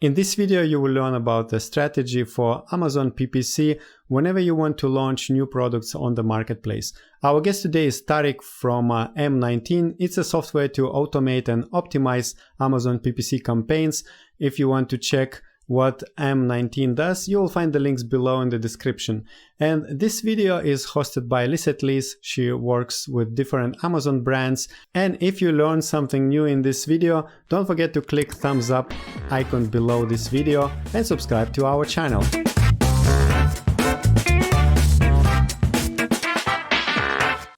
In this video, you will learn about the strategy for Amazon PPC whenever you want to launch new products on the marketplace. Our guest today is Tarek from M19. It's a software to automate and optimize Amazon PPC campaigns. If you want to check what M19 does, you will find the links below in the description. And this video is hosted by Lisette Liz. She works with different Amazon brands. And if you learn something new in this video, don't forget to click thumbs up icon below this video and subscribe to our channel.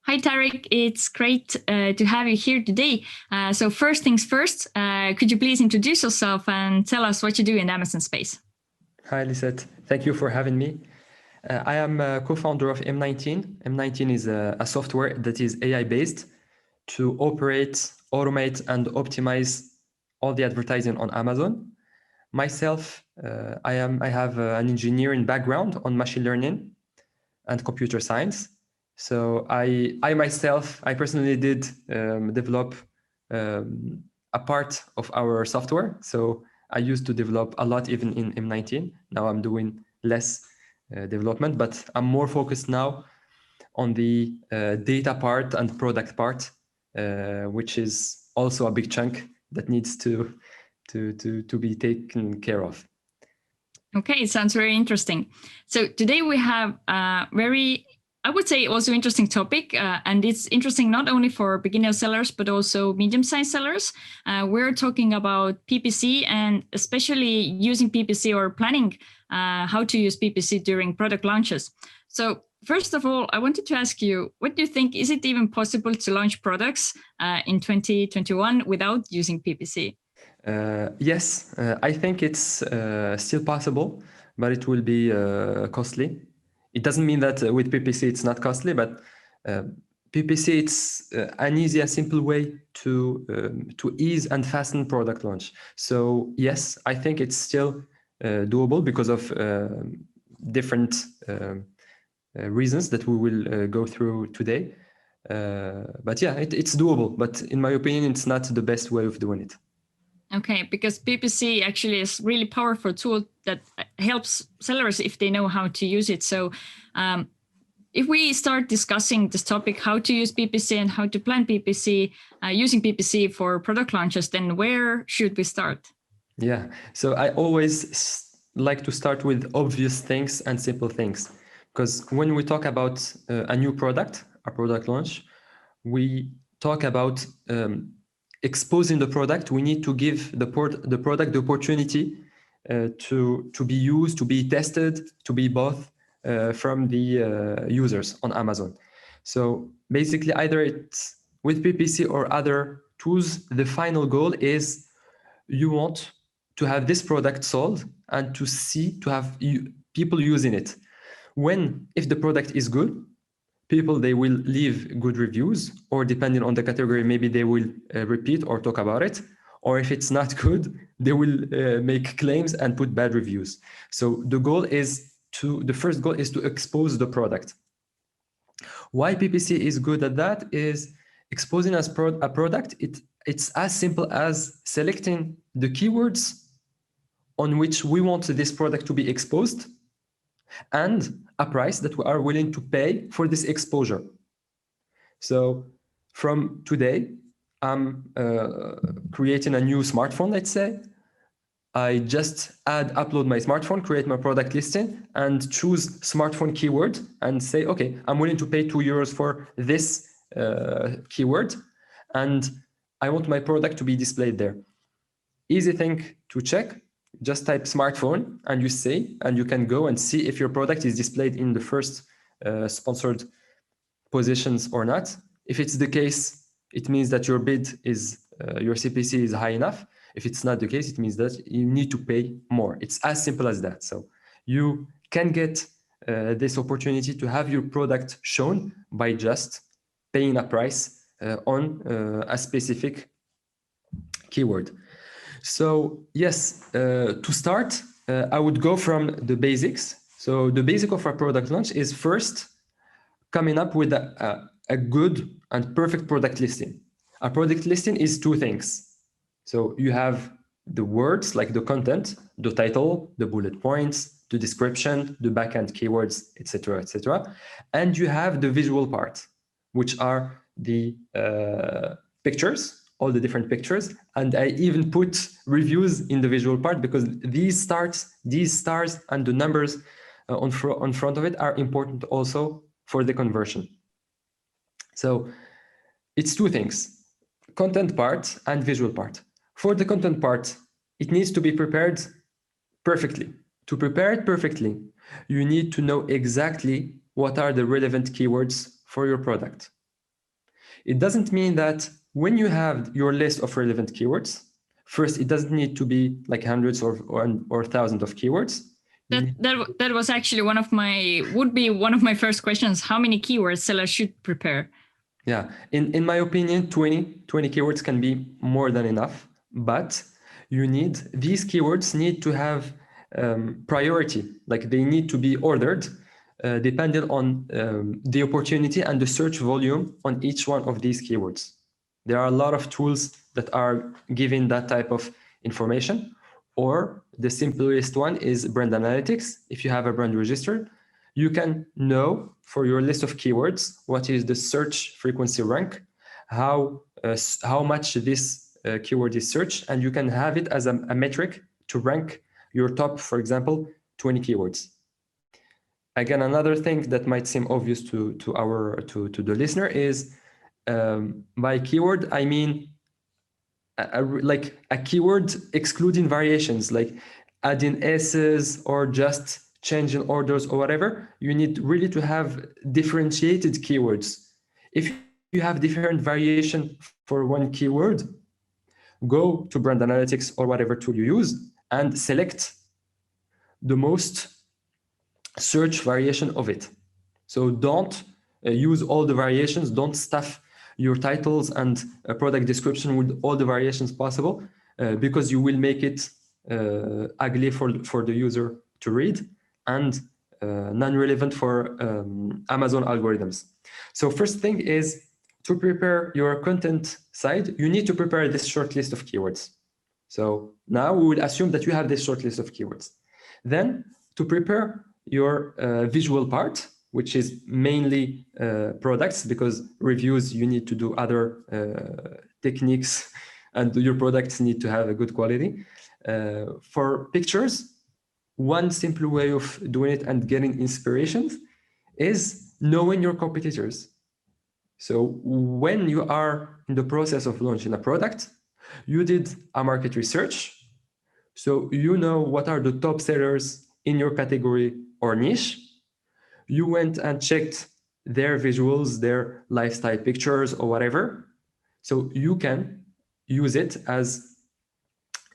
Hi Tarek, it's great to have you here today. So first things first, could you please introduce yourself and tell us what you do in the Amazon space? Hi Lisette, thank you for having me. I am a co-founder of M19. M19 is a software that is AI-based to operate, automate, and optimize all the advertising on Amazon. Myself, I have an engineering background on machine learning and computer science. So I personally did develop a part of our software. So I used to develop a lot even in M19. Now I'm doing less development, but I'm more focused now on the data part and product part, which is also a big chunk that needs to be taken care of. Okay, it sounds very interesting. So today we have a very, I would say, also interesting topic, and it's interesting not only for beginner sellers, but also medium-sized sellers. We're talking about PPC and especially using PPC or planning how to use PPC during product launches. So first of all, I wanted to ask you, what do you think, is it even possible to launch products in 2021 without using PPC? Yes, I think it's still possible, but it will be costly. It doesn't mean that with PPC it's not costly, but PPC it's an easy and simple way to ease and fasten product launch. So yes, I think it's still doable because of different reasons that we will go through today. But yeah, it's doable. But in my opinion, it's not the best way of doing it. Okay, because PPC actually is really powerful tool that helps sellers if they know how to use it. So if we start discussing this topic, how to use PPC and how to plan PPC, using PPC for product launches, then where should we start? Yeah, so I always like to start with obvious things and simple things. Because when we talk about a new product, a product launch, we talk about exposing the product. We need to give the product the opportunity to be used, to be tested, to be bought from the users on Amazon. So basically, either it's with PPC or other tools, the final goal is you want to have this product sold and to have people using it. If the product is good, people, they will leave good reviews, or depending on the category, maybe they will repeat or talk about it. Or if it's not good, they will make claims and put bad reviews. So the first goal is to expose the product. Why PPC is good at that is exposing a product. It's as simple as selecting the keywords on which we want this product to be exposed and a price that we are willing to pay for this exposure. So from today, I'm creating a new smartphone, let's say. I just upload my smartphone, create my product listing, and choose smartphone keyword and say, okay, I'm willing to pay €2 for this keyword, and I want my product to be displayed there. Easy thing to check. Just type smartphone and you can go and see if your product is displayed in the first sponsored positions or not. If it's the case, it means that your your CPC is high enough. If it's not the case, it means that you need to pay more. It's as simple as that. So you can get this opportunity to have your product shown by just paying a price on a specific keyword. So yes, to start, I would go from the basics. So the basic of our product launch is first coming up with a good and perfect product listing. A product listing is two things. So you have the words, like the content, the title, the bullet points, the description, the backend keywords, etc., etc. And you have the visual part, which are the pictures, all the different pictures. And I even put reviews in the visual part because these stars, and the numbers on front of it are important also for the conversion. So it's two things, content part and visual part. For the content part, it needs to be prepared perfectly. To prepare it perfectly, you need to know exactly what are the relevant keywords for your product. It doesn't mean that when you have your list of relevant keywords, first, it doesn't need to be like hundreds or thousands of keywords. That was actually one of my first questions. How many keywords sellers should prepare? Yeah, in my opinion, 20 keywords can be more than enough, but these keywords need to have priority, like they need to be ordered depending on the opportunity and the search volume on each one of these keywords. There are a lot of tools that are giving that type of information, or the simplest one is brand analytics. If you have a brand registered, you can know for your list of keywords what is the search frequency rank, how much this keyword is searched, and you can have it as a metric to rank your top, for example, 20 keywords. Again, another thing that might seem obvious to the listener is by keyword, I mean like a keyword excluding variations, like adding S's or just changing orders or whatever. You need really to have differentiated keywords. If you have different variation for one keyword, go to brand analytics or whatever tool you use and select the most search variation of it. So don't use all the variations, don't stuff your titles and product description with all the variations possible, because you will make it ugly for the user to read and non-relevant for Amazon algorithms. So first thing is to prepare your content side, you need to prepare this short list of keywords. So now we will assume that you have this short list of keywords. Then to prepare your visual part, which is mainly products, because reviews, you need to do other techniques and your products need to have a good quality. For pictures, one simple way of doing it and getting inspiration is knowing your competitors. So when you are in the process of launching a product, you did a market research. So you know what are the top sellers in your category or niche. You went and checked their visuals, their lifestyle pictures or whatever. So you can use it as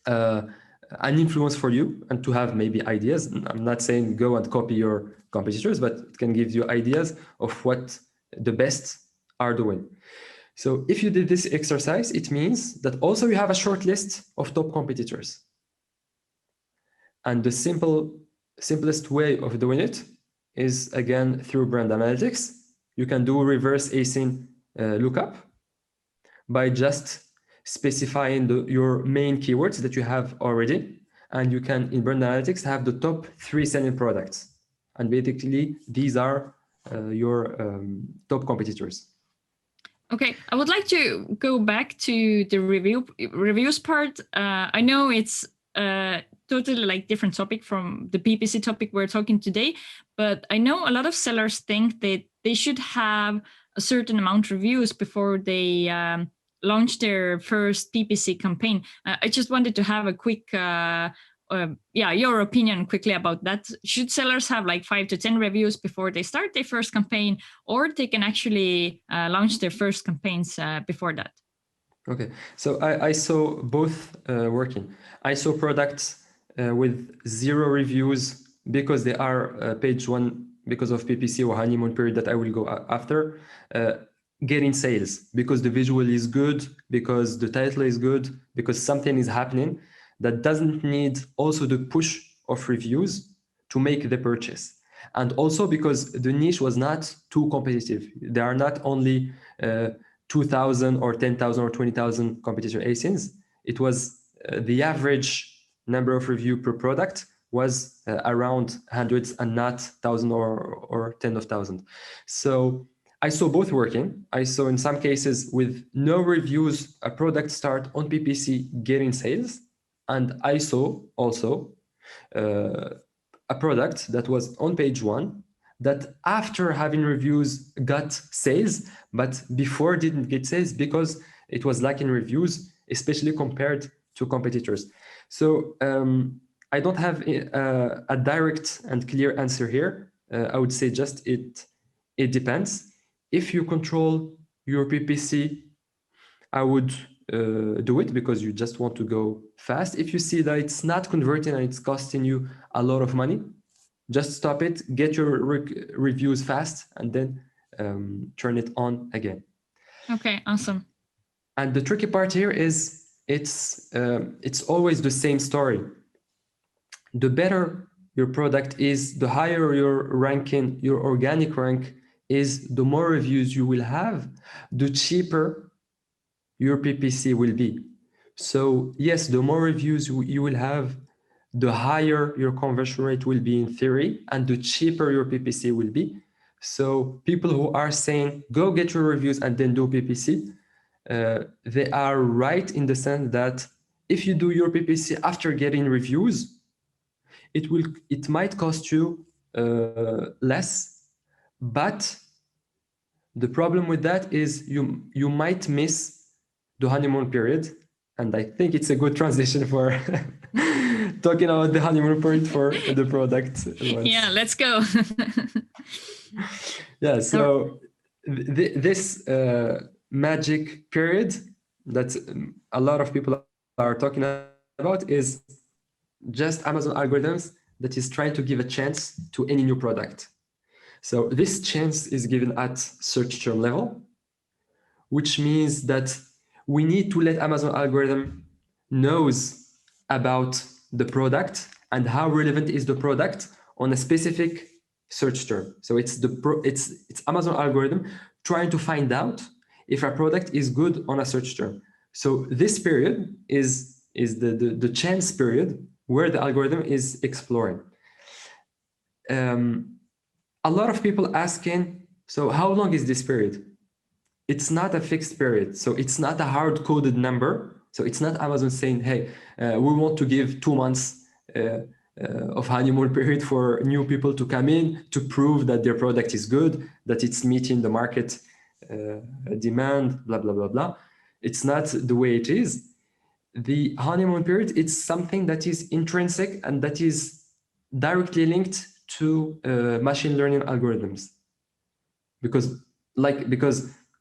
an influence for you and to have maybe ideas. I'm not saying go and copy your competitors, but it can give you ideas of what the best are doing. So if you did this exercise, it means that also you have a short list of top competitors. And the simplest way of doing it is, again, through brand analytics. You can do reverse ASIN lookup by just specifying your main keywords that you have already. And you can, in brand analytics, have the top 3 selling products. And basically, these are your top competitors. Okay, I would like to go back to the reviews part. I know it's totally like different topic from the PPC topic we're talking today, but I know a lot of sellers think that they should have a certain amount of reviews before they launch their first PPC campaign. I just wanted to have a quick, your opinion quickly about that. Should sellers have like 5 to 10 reviews before they start their first campaign, or they can actually launch their first campaigns before that? Okay, so I saw both working. I saw products with 0 reviews because they are page 1 because of PPC or honeymoon period that I will go after, getting sales because the visual is good, because the title is good, because something is happening that doesn't need also the push of reviews to make the purchase. And also because the niche was not too competitive. There are not only 2,000 or 10,000 or 20,000 competitor ASINs. It was the average number of review per product was around hundreds and not thousand or 10,000. So I saw both working. I saw in some cases with no reviews, a product start on PPC getting sales. And I saw also a product that was on page one that after having reviews got sales, but before didn't get sales because it was lacking reviews, especially compared to competitors. So I don't have a direct and clear answer here. I would say just it depends. If you control your PPC, I would do it because you just want to go fast. If you see that it's not converting and it's costing you a lot of money, just stop it, get your reviews fast, and then turn it on again. Okay, awesome. And the tricky part here is it's always the same story. The better your product is, the higher your ranking, your organic rank is, the more reviews you will have, the cheaper your PPC will be. So yes, the more reviews you will have, the higher your conversion rate will be in theory, and the cheaper your PPC will be. So people who are saying, go get your reviews and then do PPC, they are right in the sense that if you do your PPC after getting reviews, it might cost you less, but the problem with that is you might miss the honeymoon period. And I think it's a good transition for talking about the honeymoon period for the product. Yeah, let's go. Yeah, so this magic period that a lot of people are talking about is just Amazon algorithms that is trying to give a chance to any new product. So this chance is given at search term level, which means that we need to let Amazon algorithm knows about the product and how relevant is the product on a specific search term. So it's Amazon algorithm trying to find out if a product is good on a search term. So this period is the chance period where the algorithm is exploring. A lot of people asking, so how long is this period? It's not a fixed period. So it's not a hard-coded number. So it's not Amazon saying, hey, we want to give 2 months of honeymoon period for new people to come in to prove that their product is good, that it's meeting the market demand, blah, blah, blah, blah. It's not the way it is. The honeymoon period, it's something that is intrinsic and that is directly linked to machine learning algorithms. Because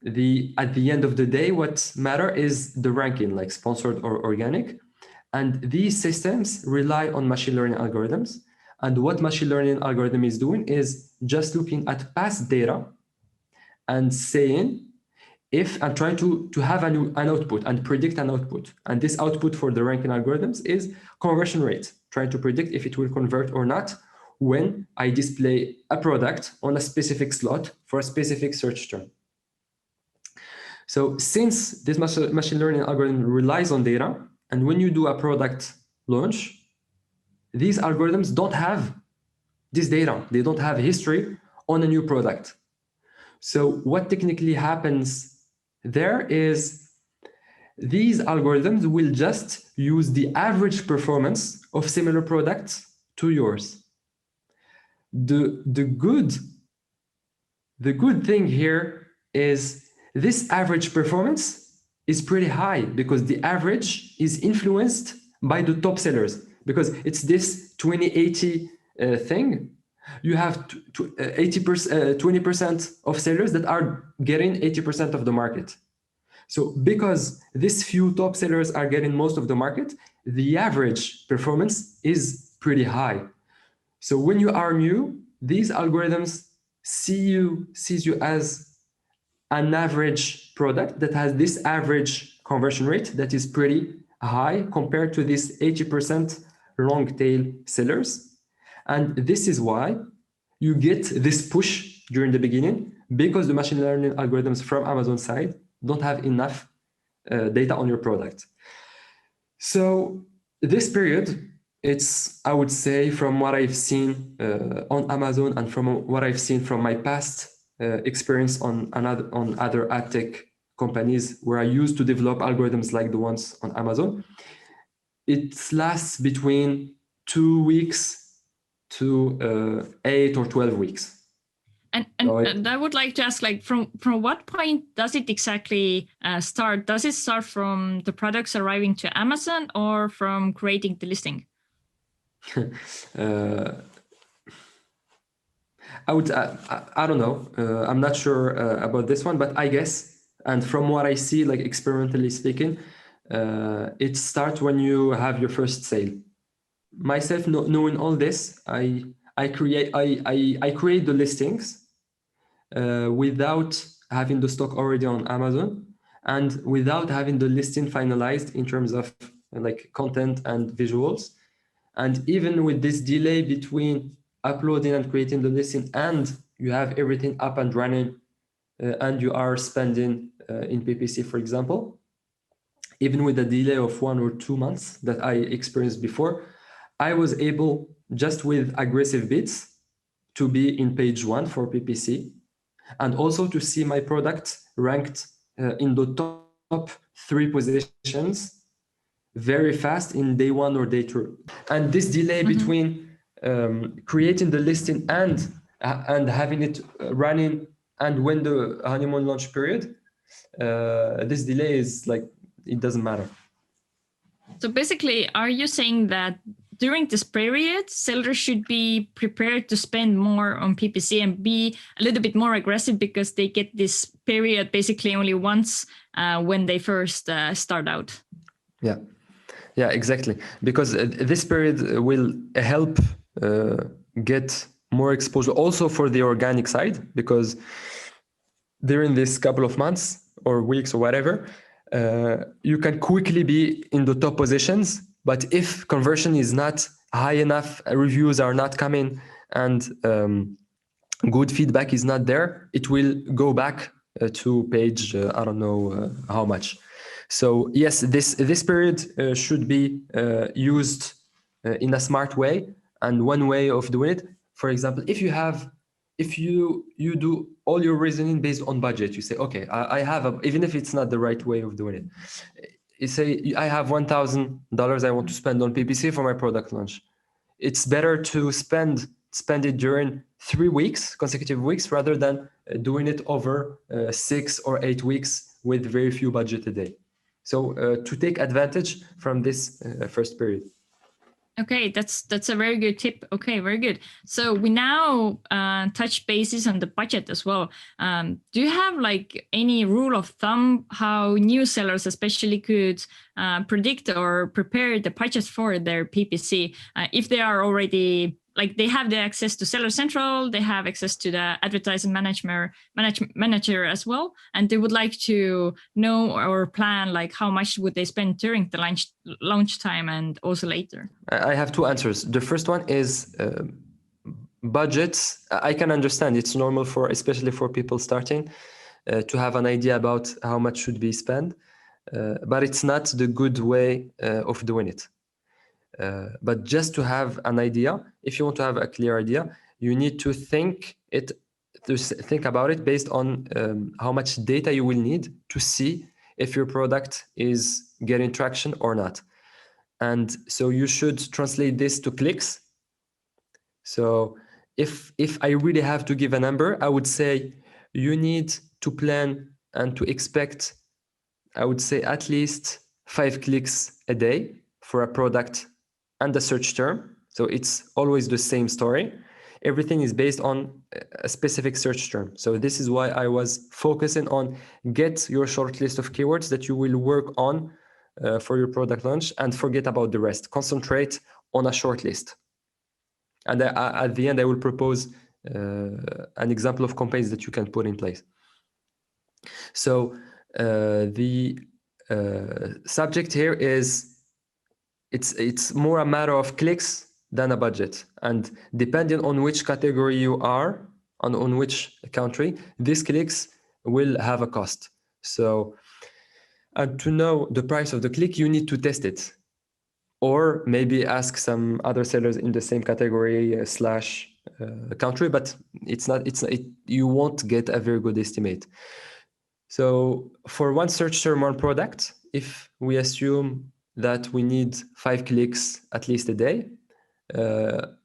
at the end of the day, what matter is the ranking, like sponsored or organic. And these systems rely on machine learning algorithms. And what machine learning algorithm is doing is just looking at past data and saying, if I'm trying to have an output and predict an output. And this output for the ranking algorithms is conversion rate, trying to predict if it will convert or not when I display a product on a specific slot for a specific search term. So since this machine learning algorithm relies on data, and when you do a product launch, these algorithms don't have this data. They don't have history on a new product. So what technically happens there is these algorithms will just use the average performance of similar products to yours. The good thing here is this average performance is pretty high because the average is influenced by the top sellers, because it's this 20-80 thing. You have 20% of sellers that are getting 80% of the market. So because these few top sellers are getting most of the market, the average performance is pretty high. So when you are new, these algorithms sees you as an average product that has this average conversion rate that is pretty high compared to this 80% long tail sellers. And this is why you get this push during the beginning, because the machine learning algorithms from Amazon side don't have enough data on your product. So this period, it's, I would say, from what I've seen on Amazon and from what I've seen from my past experience on other ad tech companies where I used to develop algorithms like the ones on Amazon, it lasts between 2 weeks to 8 or 12 weeks. And I would like to ask, like, from what point does it exactly start? Does it start from the products arriving to Amazon or from creating the listing? I don't know. I'm not sure about this one, but I guess, and from what I see, like experimentally speaking, it starts when you have your first sale. Myself, knowing all this, I create the listings without having the stock already on Amazon and without having the listing finalized in terms of like content and visuals. And even with this delay between uploading and creating the listing and you have everything up and running and you are spending in PPC, for example, even with a delay of 1 or 2 months that I experienced before, I was able, just with aggressive bids, to be in page 1 for PPC and also to see my product ranked in the top 3 positions very fast in day 1 or day 2. And this delay between creating the listing and having it running and when the honeymoon launch period, this delay is like, it doesn't matter. So basically, are you saying that during this period, sellers should be prepared to spend more on PPC and be a little bit more aggressive because they get this period basically only once when they first start out? Yeah, exactly. Because this period will help get more exposure also for the organic side, because during this couple of months or weeks or whatever, you can quickly be in the top positions. But if conversion is not high enough, reviews are not coming, and good feedback is not there, it will go back to page, I don't know how much. So yes, this period should be used in a smart way. And one way of doing it, for example, if you do all your reasoning based on budget, you say, okay, I have even if it's not the right way of doing it. You say, I have $1,000 I want to spend on PPC for my product launch. It's better to spend it during 3 weeks, consecutive weeks, rather than doing it over 6 or 8 weeks with very few budget a day. So to take advantage from this first period. Okay, that's a very good tip. Okay, very good. So we now touch bases on the budget as well. Do you have like any rule of thumb how new sellers especially could predict or prepare the budget for their PPC if they are already, like, they have the access to Seller Central, they have access to the advertising manager as well, and they would like to know or plan like how much would they spend during the launch time and also later? I have 2 answers. The first one is budgets. I can understand it's normal especially for people starting to have an idea about how much should be spent, but it's not the good way of doing it. But just to have an idea, if you want to have a clear idea, you need to think about it based on how much data you will need to see if your product is getting traction or not. And so you should translate this to clicks. So if I really have to give a number, I would say you need to plan and to expect, I would say, at least 5 clicks a day for a product and a search term. So it's always the same story. Everything is based on a specific search term. So this is why I was focusing on get your short list of keywords that you will work on for your product launch, and forget about the rest. Concentrate on a short list. And at the end, I will propose an example of campaigns that you can put in place. So the subject here is, it's more a matter of clicks than a budget. And depending on which category you are, on which country, these clicks will have a cost. So, and to know the price of the click, you need to test it. or maybe ask some other sellers in the same category slash country, but you won't get a very good estimate. So for one search term, one product, if we assume that we need 5 clicks at least a day,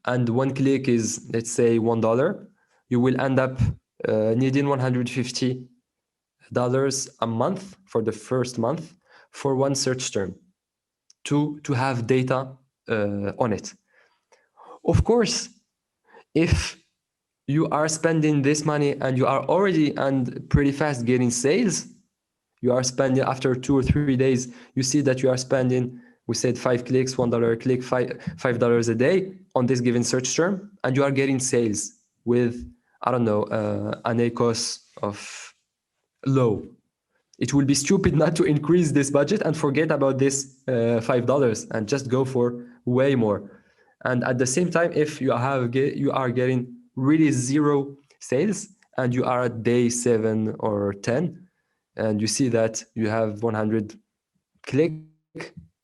and one click is, let's say, $1, you will end up needing $150 a month for the first month for one search term to have data on it. Of course, if you are spending this money and you are already and pretty fast getting sales, you are spending after 2 or 3 days, you see that you are spending, we said 5 clicks, $1 a click, $5 a day on this given search term, and you are getting sales with, I don't know, an ACoS of low. It will be stupid not to increase this budget and forget about this $5 and just go for way more. And at the same time, if you are getting really zero sales and you are at day 7 or 10, and you see that you have 100 click,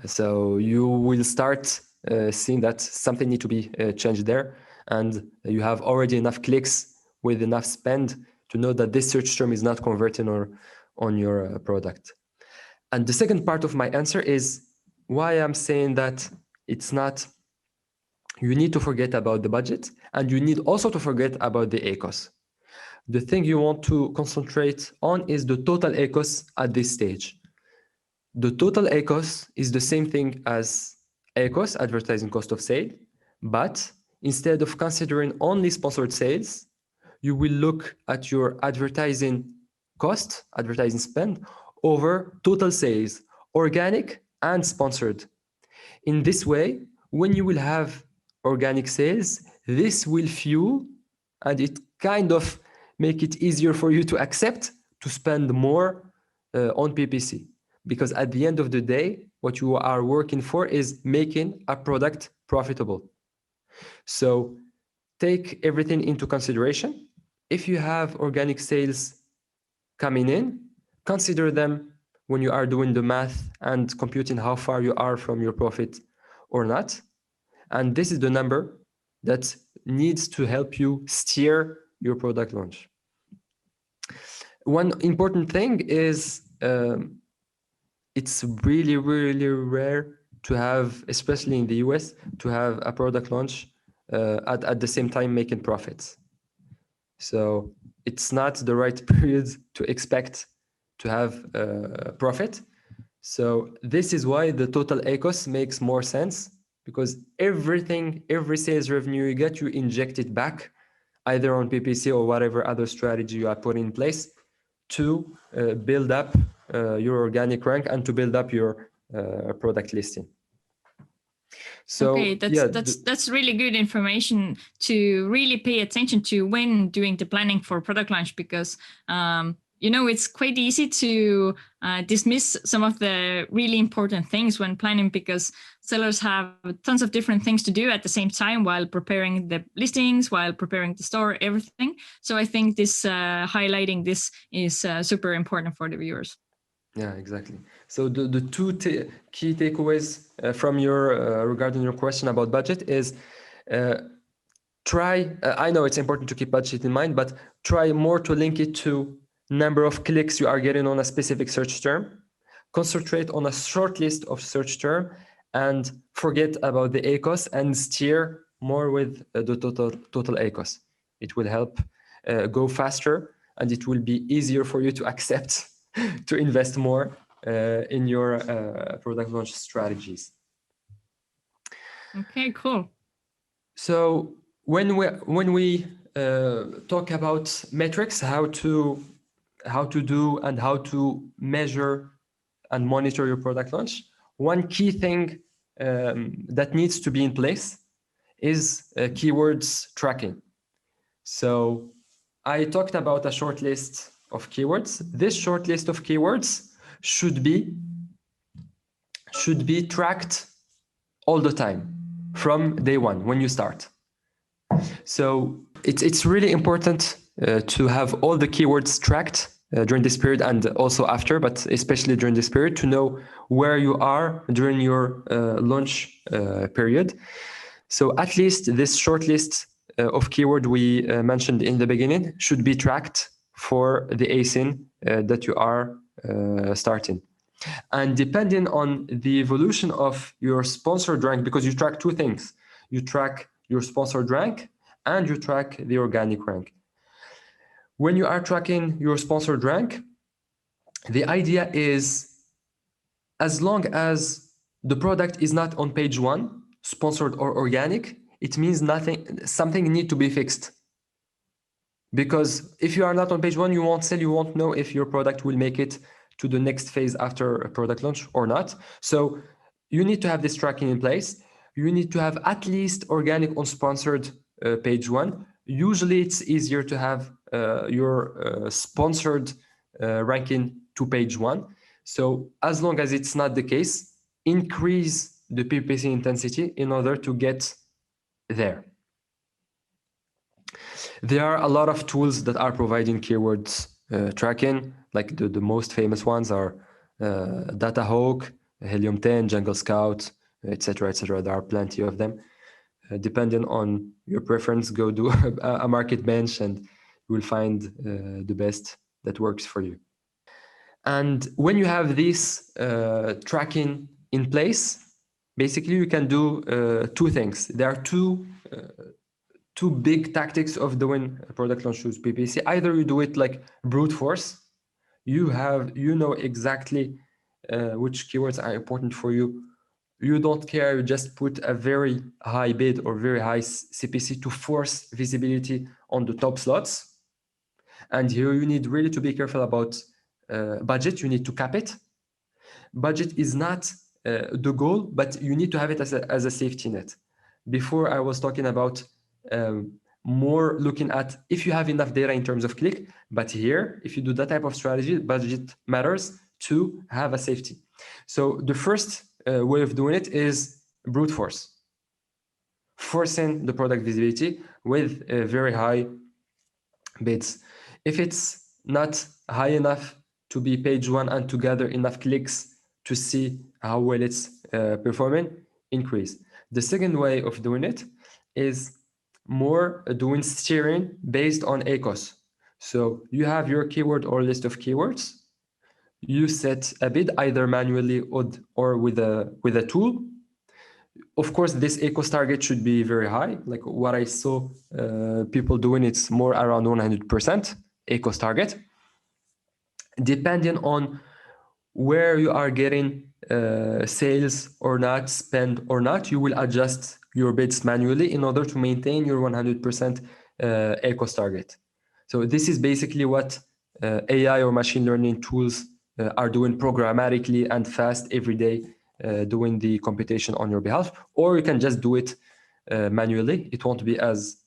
so you will start seeing that something needs to be changed there, and you have already enough clicks with enough spend to know that this search term is not converting on your product. And the second part of my answer is why I'm saying that it's not, you need to forget about the budget, and you need also to forget about the ACoS. The thing you want to concentrate on is the total ACoS at this stage. The total ACoS is the same thing as ACoS, advertising cost of sale, but instead of considering only sponsored sales, you will look at your advertising cost, advertising spend, over total sales, organic and sponsored. In this way, when you will have organic sales, this will fuel, and it kind of make it easier for you to accept to spend more on PPC. Because at the end of the day, what you are working for is making a product profitable. So take everything into consideration. If you have organic sales coming in, consider them when you are doing the math and computing how far you are from your profit or not. And this is the number that needs to help you steer your product launch. One important thing is it's really, really rare to have, especially in the US, to have a product launch at the same time making profits. So it's not the right period to expect to have profit. So this is why the total ACoS makes more sense, because every sales revenue you get, you inject it back either on PPC or whatever other strategy you are putting in place to build up your organic rank and to build up your product listing. So okay, that's really good information to really pay attention to when doing the planning for product launch, because it's quite easy to dismiss some of the really important things when planning, because sellers have tons of different things to do at the same time while preparing the listings, while preparing the store, everything. So I think this highlighting this is super important for the viewers. Yeah, exactly. So the two key takeaways from regarding your question about budget is try, I know it's important to keep budget in mind, but try more to link it to number of clicks you are getting on a specific search term. Concentrate on a short list of search term and forget about the ACoS and steer more with the total ACoS. It will help go faster, and it will be easier for you to accept to invest more in your product launch strategies. Okay, cool. So when we talk about metrics, how to do and how to measure and monitor your product launch, one key thing that needs to be in place is keywords tracking. So I talked about a short list of keywords. This short list of keywords should be tracked all the time from day one when you start. So it's really important to have all the keywords tracked during this period and also after, but especially during this period, to know where you are during your launch period. So at least this short list of keyword we mentioned in the beginning should be tracked for the ASIN that you are starting. And depending on the evolution of your sponsored rank, because you track two things, you track your sponsored rank and you track the organic rank. When you are tracking your sponsored rank, the idea is, as long as the product is not on page 1, sponsored or organic, it means something need to be fixed. Because if you are not on page 1, you won't sell, you won't know if your product will make it to the next phase after a product launch or not. So you need to have this tracking in place. You need to have at least organic on sponsored page 1. Usually it's easier to have your sponsored ranking to page 1. So as long as it's not the case, increase the PPC intensity in order to get there. There are a lot of tools that are providing keywords tracking, like the most famous ones are Datahawk, Helium 10, Jungle Scout, etc., etc. There are plenty of them. Depending on your preference, go do a market bench and you will find the best that works for you. And when you have this tracking in place, basically you can do two things. There are two big tactics of doing product launch with PPC. Either you do it like brute force, you know exactly which keywords are important for you. You don't care, you just put a very high bid or very high CPC to force visibility on the top slots. And here you need really to be careful about budget. You need to cap it. Budget is not the goal, but you need to have it as a safety net. Before I was talking about more looking at if you have enough data in terms of click, but here, if you do that type of strategy, budget matters to have a safety. So the first way of doing it is brute force, forcing the product visibility with very high bids. If it's not high enough to be page 1 and to gather enough clicks to see how well it's performing, increase. The second way of doing it is more doing steering based on ACoS. So you have your keyword or list of keywords. You set a bid either manually or with a tool. Of course, this ACoS target should be very high. Like what I saw people doing, it's more around 100% ACoS target. Depending on where you are getting sales or not, spend or not, you will adjust your bids manually in order to maintain your 100% ACoS target. So this is basically what AI or machine learning tools are doing programmatically and fast every day, doing the computation on your behalf. Or you can just do it manually. It won't be as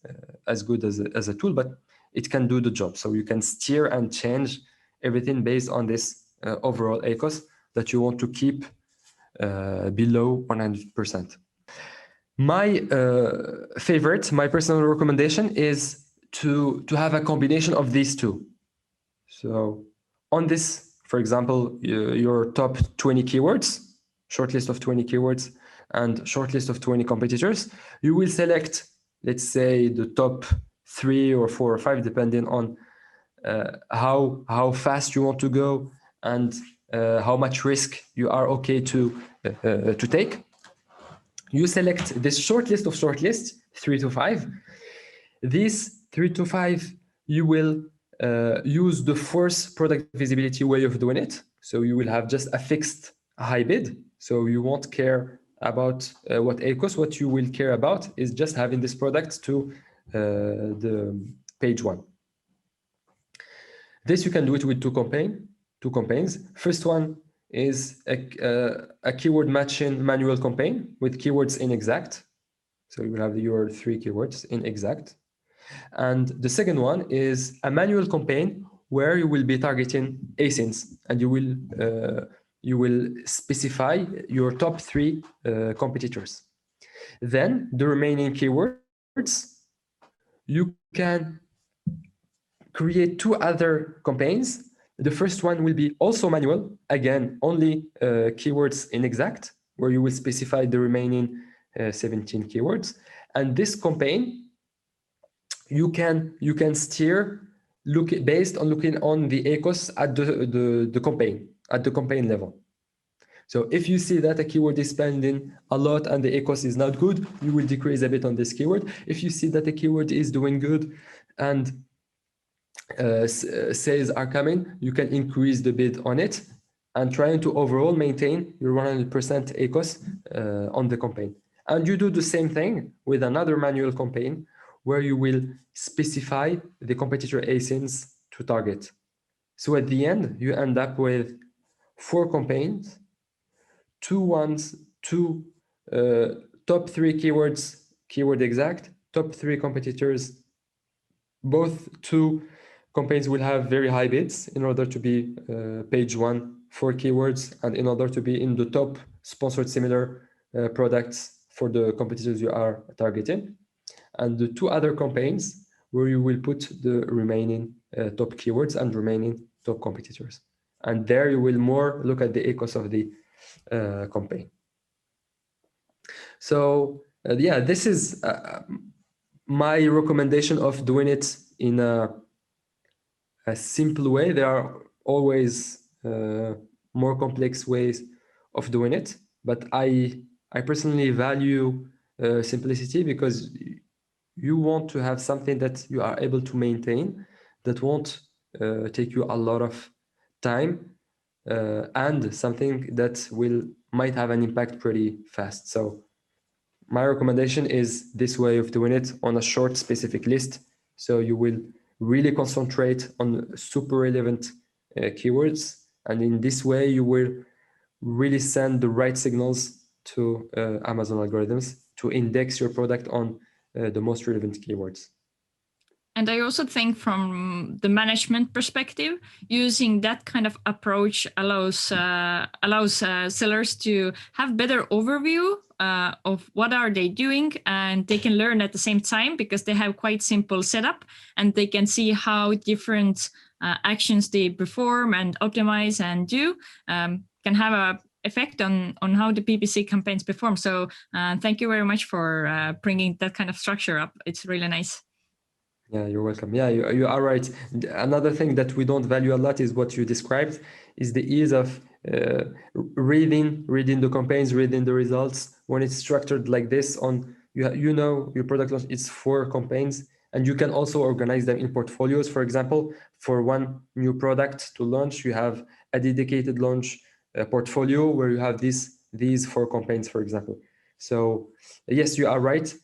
good as a tool, but it can do the job. So you can steer and change everything based on this overall ACoS that you want to keep below 100%. My favorite, my personal recommendation is to have a combination of these two. So on this, for example, your top 20 keywords, shortlist of 20 keywords and shortlist of 20 competitors, you will select, let's say, the top 3 or 4 or 5, depending on how fast you want to go and how much risk you are okay to take. You select this short list of shortlists, 3 to 5. These 3 to 5, you will use the force product visibility way of doing it. So you will have just a fixed high bid. So you won't care about what ACoS. What you will care about is just having this product to the page 1. This you can do it with two campaigns. First one is a keyword matching manual campaign with keywords in exact. So you will have your 3 keywords in exact. And the second one is a manual campaign where you will be targeting ASINs and you will specify your top 3 competitors. Then the remaining keywords, you can create 2 other campaigns The first one will be also manual. Again, only keywords in exact, where you will specify the remaining 17 keywords. And this campaign, you can steer based on looking on the ACoS at the campaign level. So if you see that a keyword is spending a lot and the ACoS is not good, you will decrease a bit on this keyword. If you see that a keyword is doing good and sales are coming, you can increase the bid on it and trying to overall maintain your 100% ACoS on the campaign. And you do the same thing with another manual campaign where you will specify the competitor ASINs to target. So at the end, you end up with 4 campaigns, two top 3 keywords, keyword exact, top 3 competitors. Both 2 campaigns will have very high bids in order to be page 1 for keywords and in order to be in the top sponsored similar products for the competitors you are targeting. And the 2 other campaigns where you will put the remaining top keywords and remaining top competitors. And there you will more look at the ACoS of the campaign. So yeah, this is my recommendation of doing it in a simple way. There are always more complex ways of doing it, but I personally value simplicity because you want to have something that you are able to maintain, that won't take you a lot of time, and something that might have an impact pretty fast. So my recommendation is this way of doing it on a short specific list. So you will really concentrate on super relevant keywords. And in this way, you will really send the right signals to Amazon algorithms to index your product on the most relevant keywords. And I also think from the management perspective, using that kind of approach allows sellers to have better overview of what are they doing, and they can learn at the same time because they have quite simple setup and they can see how different actions they perform and optimize and do can have a effect on how the PPC campaigns perform. So thank you very much for bringing that kind of structure up. It's really nice. Yeah, you're welcome. Yeah, you are right. Another thing that we don't value a lot is what you described, is the ease of reading the campaigns, reading the results. When it's structured like this, you know your product launch, it's 4 campaigns, and you can also organize them in portfolios. For example, for one new product to launch, you have a dedicated launch portfolio where you have these 4 campaigns, for example. So yes, you are right.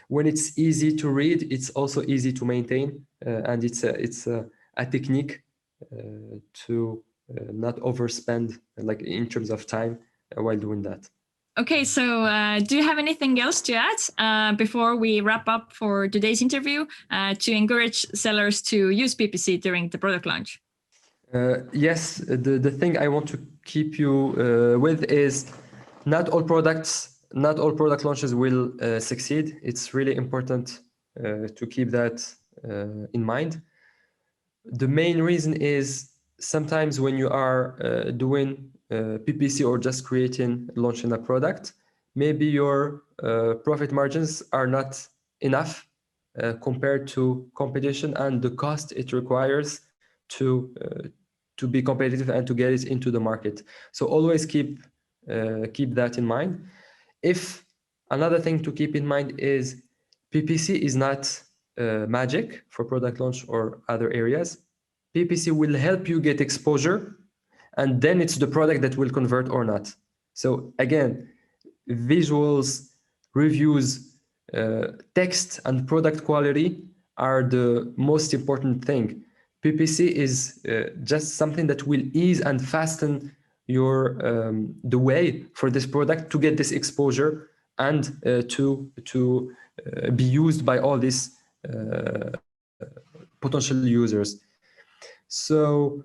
When it's easy to read, it's also easy to maintain, and it's a technique to not overspend, like in terms of time, while doing that. Okay, so do you have anything else to add before we wrap up for today's interview to encourage sellers to use PPC during the product launch? Yes, the thing I want to keep you with is not all product launches will succeed. It's really important to keep that in mind. The main reason is sometimes when you are doing PPC or just launching a product, maybe your profit margins are not enough compared to competition and the cost it requires to be competitive and to get it into the market. So always keep that in mind. If another thing to keep in mind is PPC is not magic for product launch or other areas. PPC will help you get exposure, and then it's the product that will convert or not. So again, visuals, reviews, text, and product quality are the most important thing. PPC is just something that will ease and fasten the way for this product to get this exposure and to be used by all these potential users. So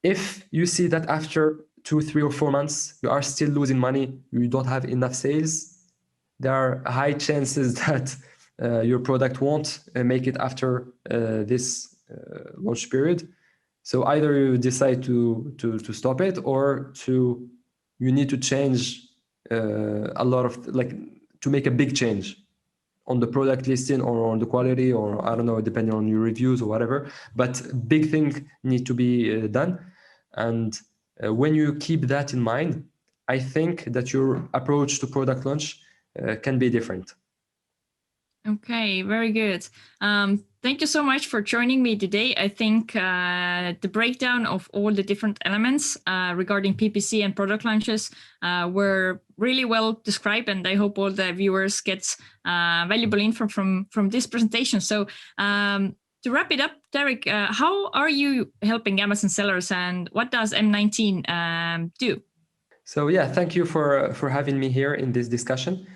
if you see that after 2, 3, or 4 months you are still losing money, you don't have enough sales, there are high chances that your product won't make it after this launch period. So either you decide to stop it, or you need to change a lot of, like, to make a big change on the product listing or on the quality, or I don't know, depending on your reviews or whatever. But big things need to be done. And when you keep that in mind, I think that your approach to product launch can be different. Okay, very good. Thank you so much for joining me today. I think the breakdown of all the different elements regarding PPC and product launches were really well described, and I hope all the viewers get valuable info from this presentation. So to wrap it up, Tarek, how are you helping Amazon sellers, and what does M19 do? So yeah, thank you for having me here in this discussion.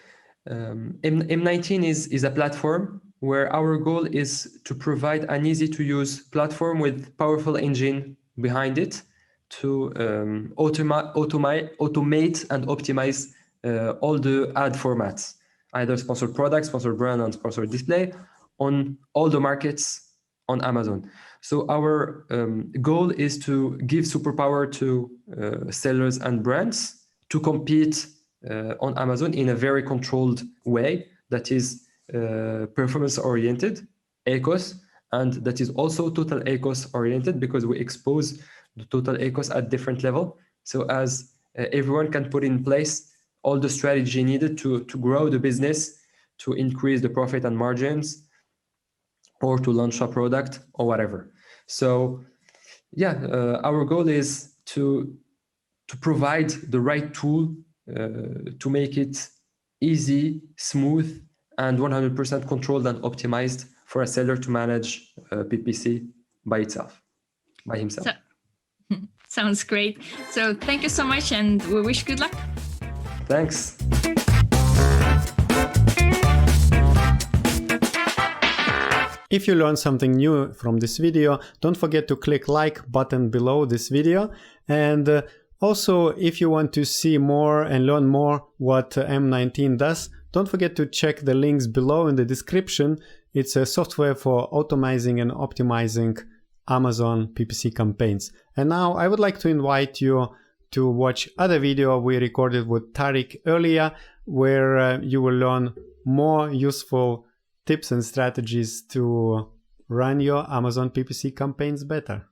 M19 is a platform where our goal is to provide an easy-to-use platform with powerful engine behind it to automate and optimize all the ad formats, either sponsored product, sponsored brand, and sponsored display on all the markets on Amazon. So our goal is to give superpower to sellers and brands to compete on Amazon in a very controlled way that is performance oriented, ACoS, and that is also total ACoS oriented, because we expose the total ACoS at different level. So as everyone can put in place all the strategy needed to grow the business, to increase the profit and margins, or to launch a product or whatever. So yeah, our goal is to provide the right tool to make it easy, smooth, and 100% controlled and optimized for a seller to manage PPC by himself. Sounds great. So thank you so much, and we wish good luck. Thanks. If you learned something new from this video, don't forget to click like button below this video. And also, if you want to see more and learn more what M19 does, don't forget to check the links below in the description. It's a software for automizing and optimizing Amazon PPC campaigns. And now I would like to invite you to watch other video we recorded with Tarek earlier, where you will learn more useful tips and strategies to run your Amazon PPC campaigns better.